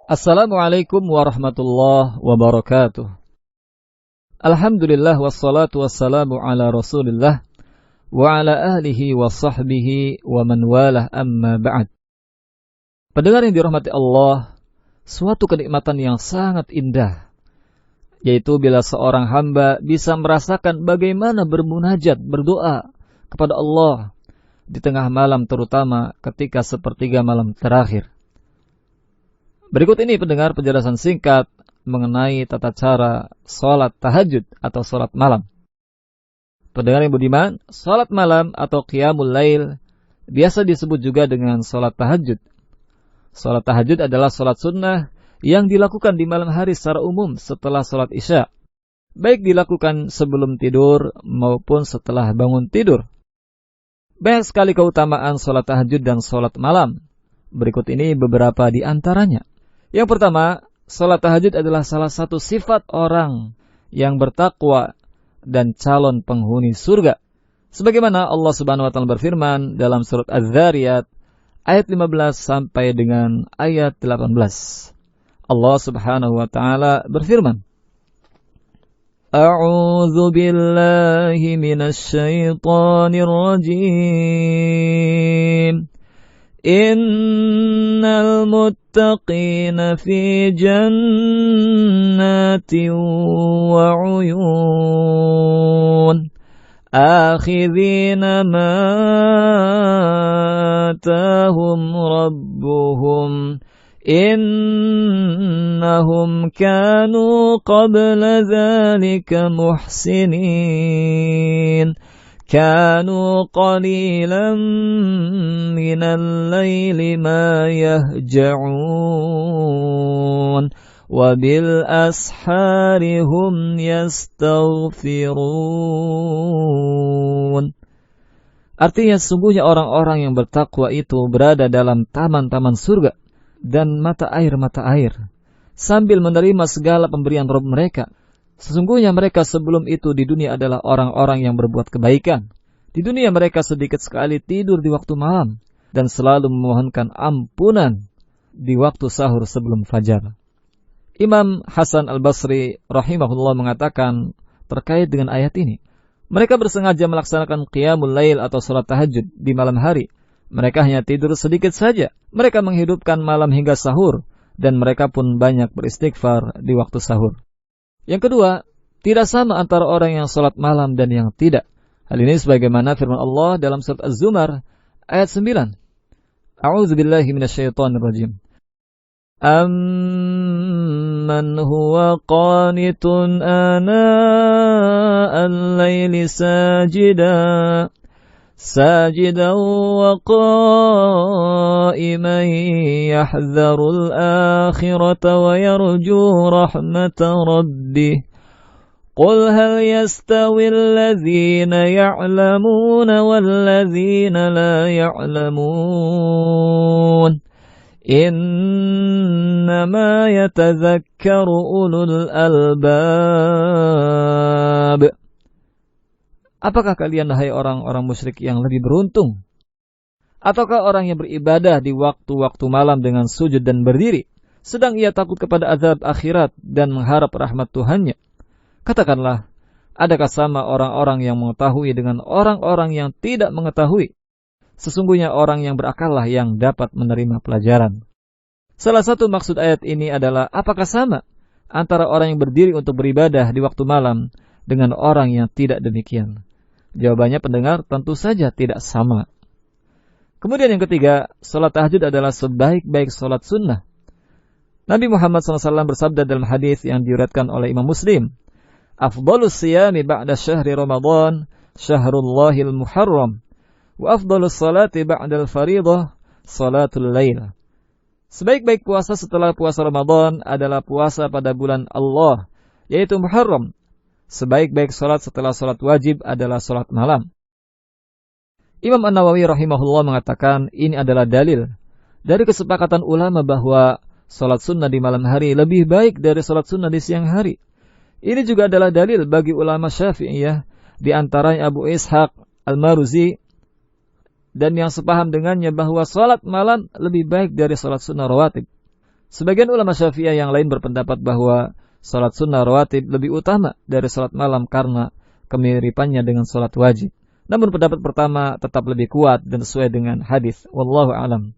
Assalamualaikum warahmatullahi wabarakatuh. Alhamdulillah wassalatu wassalamu ala Rasulillah wa ala alihi wa sahbihi wa man walah, amma ba'd. Pendengar yang dirahmati Allah, suatu kenikmatan yang sangat indah, yaitu bila seorang hamba bisa merasakan bagaimana bermunajat, berdoa kepada Allah di tengah malam, terutama ketika sepertiga malam terakhir. Berikut ini pendengar penjelasan singkat mengenai tata cara sholat tahajud atau sholat malam. Pendengar yang budiman, sholat malam atau qiyamul lail biasa disebut juga dengan sholat tahajud. Sholat tahajud adalah sholat sunnah yang dilakukan di malam hari secara umum setelah sholat isya, baik dilakukan sebelum tidur maupun setelah bangun tidur. Banyak sekali keutamaan sholat tahajud dan sholat malam. Berikut ini beberapa di antaranya. Yang pertama, sholat tahajud adalah salah satu sifat orang yang bertakwa dan calon penghuni surga. Sebagaimana Allah Subhanahu wa taala berfirman dalam surat Az-Zariyat ayat 15 sampai dengan ayat 18. Allah Subhanahu wa taala berfirman, A'udzu billahi minasy syaithanir rajim. Innal muttaqina fi jannatin wa 'uyun akhidhina ma atahum rabbuhum innahum kanu qabla dhalika muhsinin كانوا قليلا من الليل ما يهجعون وبالأسحار هم يستغفرون. Artinya sungguhnya orang-orang yang bertakwa itu berada dalam taman-taman surga dan mata air sambil menerima segala pemberian Rabb mereka. Sesungguhnya mereka sebelum itu di dunia adalah orang-orang yang berbuat kebaikan. Di dunia mereka sedikit sekali tidur di waktu malam dan selalu memohonkan ampunan di waktu sahur sebelum fajar. Imam Hasan Al-Basri rahimahullah mengatakan terkait dengan ayat ini, mereka bersengaja melaksanakan qiyamul lail atau salat tahajud di malam hari. Mereka hanya tidur sedikit saja. Mereka menghidupkan malam hingga sahur dan mereka pun banyak beristighfar di waktu sahur. Yang kedua, tidak sama antara orang yang sholat malam dan yang tidak. Hal ini sebagaimana firman Allah dalam surat Az-Zumar ayat 9. A'udzu billahi minasyaitonir rajim. Amman huwa qanitun ana'al laili sajidan wa qa'iman yahdharul akhirata wa yarju rahmata rabbih. Qul hal yastawi alladhina ya'lamuna walladhina la ya'lamun. Innama yatadhakkaru ulul albab. Apakah kalian, hai orang-orang musyrik yang lebih beruntung? Ataukah orang yang beribadah di waktu-waktu malam dengan sujud dan berdiri, sedang ia takut kepada azab akhirat dan mengharap rahmat Tuhannya? Katakanlah, adakah sama orang-orang yang mengetahui dengan orang-orang yang tidak mengetahui? Sesungguhnya orang yang berakallah yang dapat menerima pelajaran. Salah satu maksud ayat ini adalah apakah sama antara orang yang berdiri untuk beribadah di waktu malam dengan orang yang tidak demikian? Jawabannya pendengar tentu saja tidak sama. Kemudian yang ketiga, salat tahajud adalah sebaik-baik salat sunnah. Nabi Muhammad SAW bersabda dalam hadis yang diriwayatkan oleh Imam Muslim, Afdalus siyami ba'da syahri Ramadan syahrullahil muharram wa afdalus salati ba'dal faridah salatul lail. Sebaik-baik puasa setelah puasa Ramadan adalah puasa pada bulan Allah, yaitu Muharram. Sebaik-baik salat setelah salat wajib adalah salat malam. Imam An-Nawawi rahimahullah mengatakan ini adalah dalil dari kesepakatan ulama bahwa salat sunnah di malam hari lebih baik dari salat sunnah di siang hari. Ini juga adalah dalil bagi ulama Syafi'iyah, di antaranya Abu Ishaq Al-Maruzi, dan yang sepaham dengannya bahwa salat malam lebih baik dari salat sunnah rawatib. Sebagian ulama Syafi'iyah yang lain berpendapat bahwa salat sunnah rawatib lebih utama dari salat malam karena kemiripannya dengan salat wajib. Namun pendapat pertama tetap lebih kuat dan sesuai dengan hadis. Wallahu a'lam.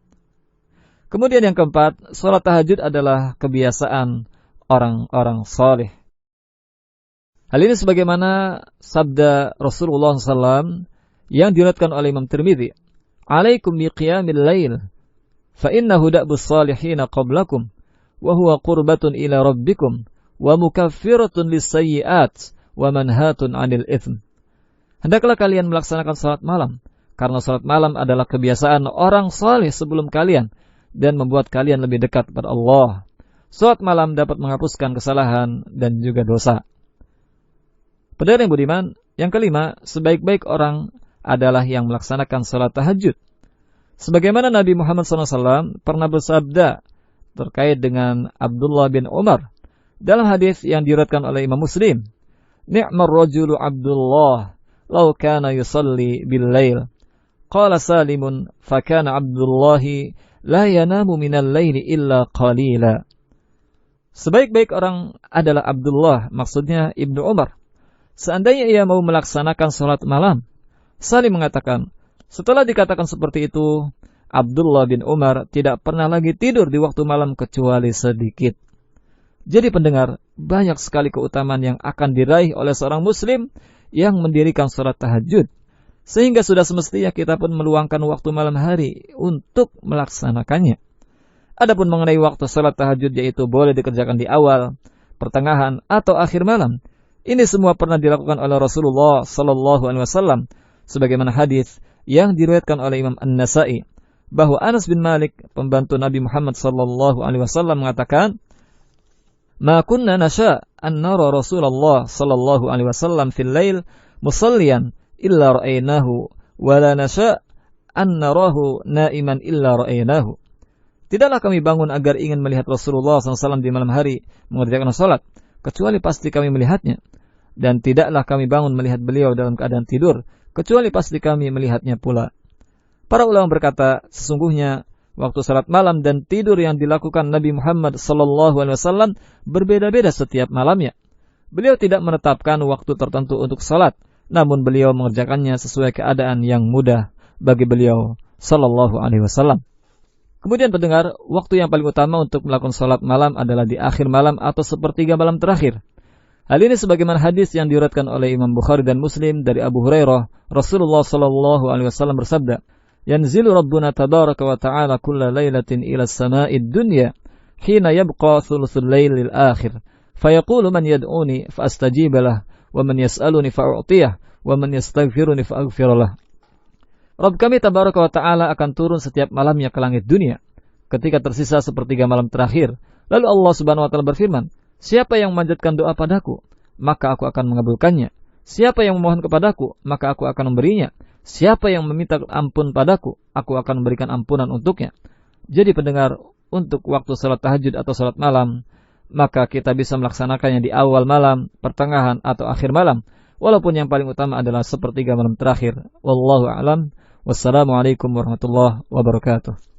Kemudian yang keempat, salat tahajud adalah kebiasaan orang-orang saleh. Hal ini sebagaimana sabda Rasulullah SAW yang diriwayatkan oleh Imam Tirmidzi, "Alaikum biqiyamil lail, fa innahu da'bus salihin qablakum, wa huwa qurbatun ila rabbikum, wa mukaffiratun lis-sayyi'at, wa manhatun 'anil itsm." Hendaklah kalian melaksanakan salat malam, karena salat malam adalah kebiasaan orang saleh sebelum kalian dan membuat kalian lebih dekat kepada Allah. Salat malam dapat menghapuskan kesalahan dan juga dosa. Pendengar yang budiman, yang kelima, sebaik-baik orang adalah yang melaksanakan salat tahajud. Sebagaimana Nabi Muhammad SAW pernah bersabda terkait dengan Abdullah bin Umar dalam hadis yang diriwayatkan oleh Imam Muslim, "Ni'mar rajulu Abdullah, law kana yusalli bil-lail." Qala Salimun, "Fa kana Abdullahi la yanamu minal laili illa qalila." Sebaik-baik orang adalah Abdullah, maksudnya Ibnu Umar. Seandainya ia mau melaksanakan sholat malam. Salim mengatakan, setelah dikatakan seperti itu, Abdullah bin Umar tidak pernah lagi tidur di waktu malam kecuali sedikit. Jadi pendengar, banyak sekali keutamaan yang akan diraih oleh seorang muslim yang mendirikan sholat tahajud. Sehingga sudah semestinya kita pun meluangkan waktu malam hari untuk melaksanakannya. Adapun mengenai waktu sholat tahajud, yaitu boleh dikerjakan di awal, pertengahan, atau akhir malam. Ini semua pernah dilakukan oleh Rasulullah Sallallahu Alaihi Wasallam, sebagaimana hadis yang diriwayatkan oleh Imam An-Nasa'i, bahwa Anas bin Malik, pembantu Nabi Muhammad Sallallahu Alaihi Wasallam, mengatakan, "Ma kunna nasha an nara Rasulullah Sallallahu Alaihi Wasallam fil lail musalliyan illa ra'aynahu, wa la nasha an narahu naiman illa ra'aynahu." Tidaklah kami bangun agar ingin melihat Rasulullah SAW di malam hari mengerjakan salat, kecuali pasti kami melihatnya. Dan tidaklah kami bangun melihat beliau dalam keadaan tidur, kecuali pasti kami melihatnya pula. Para ulama berkata, sesungguhnya waktu salat malam dan tidur yang dilakukan Nabi Muhammad SAW berbeda-beda setiap malamnya. Beliau tidak menetapkan waktu tertentu untuk salat, namun beliau mengerjakannya sesuai keadaan yang mudah bagi beliau SAW. Kemudian pendengar, waktu yang paling utama untuk melakukan salat malam adalah di akhir malam atau sepertiga malam terakhir. Hal ini sebagaimana hadis yang diriwayatkan oleh Imam Bukhari dan Muslim dari Abu Hurairah, Rasulullah Sallallahu Alaihi Wasallam bersabda, "Yanzilu Rabbuna tabaraka wa ta'ala kulla lailatin ila as-sama'id dunya, hina yabqa thuluthul lailil akhir, fayaqulu man yad'uni fa astajib lah, wa man yas'aluni fa u'tiyah, wa man yastaghfiruni fa aghfir lah." Rabb kami tabaraka wa ta'ala akan turun setiap malamnya ke langit dunia ketika tersisa sepertiga malam terakhir. Lalu Allah Subhanahu wa ta'ala berfirman, "Siapa yang memanjatkan doa padaku, maka aku akan mengabulkannya. Siapa yang memohon kepadaku, maka aku akan memberinya. Siapa yang meminta ampun padaku, aku akan memberikan ampunan untuknya." Jadi pendengar, untuk waktu salat tahajud atau salat malam, maka kita bisa melaksanakannya di awal malam, pertengahan, atau akhir malam. Walaupun yang paling utama adalah sepertiga malam terakhir. Wallahu a'lam. Wassalamualaikum warahmatullahi wabarakatuh.